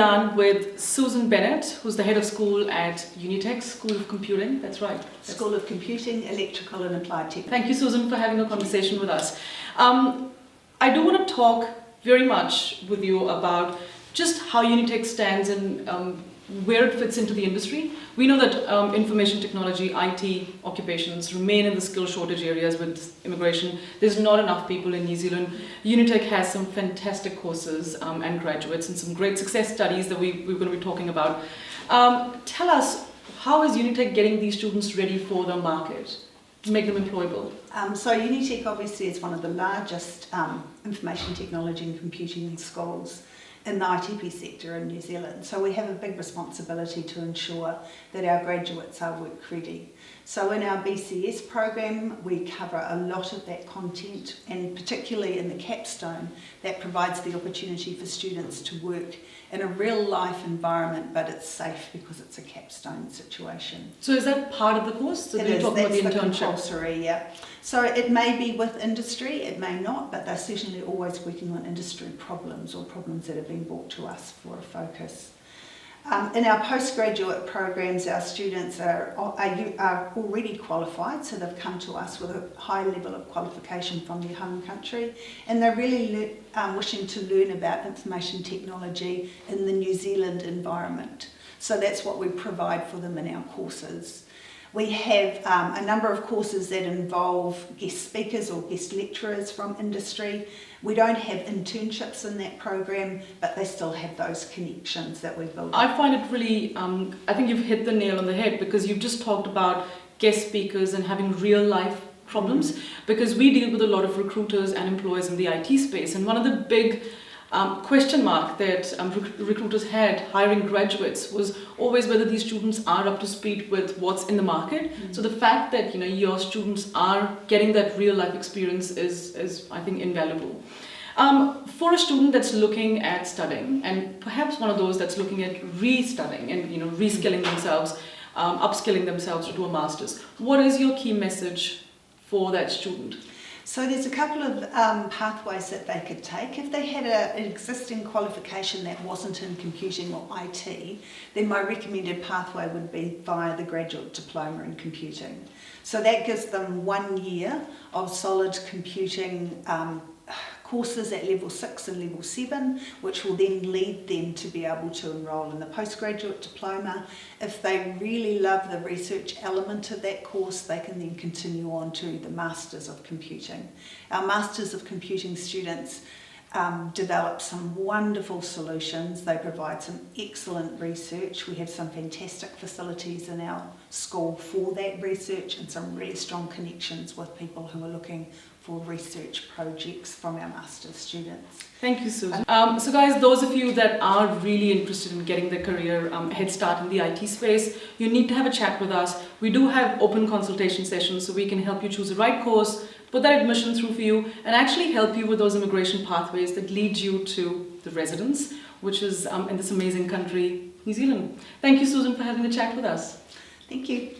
yarn with Susan Bennett, who's the head of school at Unitec, School of Computing. That's right. School of Computing, Electrical and Applied Technology. Thank you, Susan, for having a conversation with us. I do want to talk very much with you about just how Unitec stands and where it fits into the industry. We know that information technology, IT occupations remain in the skill shortage areas with immigration. There's not enough people in New Zealand. Unitec has some fantastic courses and graduates and some great success studies that we're going to be talking about. Tell us, how is Unitec getting these students ready for the market to make them employable? So Unitec obviously is one of the largest information technology and computing schools in the ITP sector in New Zealand. So we have a big responsibility to ensure that our graduates are work ready. So in our BCS program, we cover a lot of that content, and particularly in the capstone, that provides the opportunity for students to work in a real life environment, but it's safe because it's a capstone situation. So is that part of the course? So it is, that's the compulsory, yeah. So it may be with industry, it may not, but they're certainly always working on industry problems or problems that have been brought to us for a focus. In our postgraduate programs, our students are already qualified, so they've come to us with a high level of qualification from their home country, and they're really wishing to learn about information technology in the New Zealand environment. So that's what we provide for them in our courses. We have a number of courses that involve guest speakers or guest lecturers from industry. We don't have internships in that program, but they still have those connections that we build. I find it really, I think you've hit the nail on the head, because you've just talked about guest speakers and having real life problems, because we deal with a lot of recruiters and employers in the IT space, and one of the big question mark that recruiters had hiring graduates was always whether these students are up to speed with what's in the market. So the fact that your students are getting that real life experience is I think invaluable. For a student that's looking at studying, and perhaps one of those that's looking at re-studying and reskilling themselves, upskilling themselves to do a master's, what is your key message for that student? So there's a couple of pathways that they could take. If they had an existing qualification that wasn't in computing or IT, then my recommended pathway would be via the graduate diploma in computing. So that gives them 1 year of solid computing courses at level 6 and level 7, which will then lead them to be able to enrol in the postgraduate diploma. If they really love the research element of that course, they can then continue on to the Masters of Computing. Our Masters of Computing students develop some wonderful solutions. They provide some excellent research. We have some fantastic facilities in our school for that research, and some really strong connections with people who are looking for research projects from our master's students. Thank you, Susan. So guys, those of you that are really interested in getting their career head start in the IT space, you need to have a chat with us. We do have open consultation sessions, so we can help you choose the right course, put that admission through for you, and actually help you with those immigration pathways that lead you to the residence, which is in this amazing country, New Zealand. Thank you, Susan, for having a chat with us. Thank you.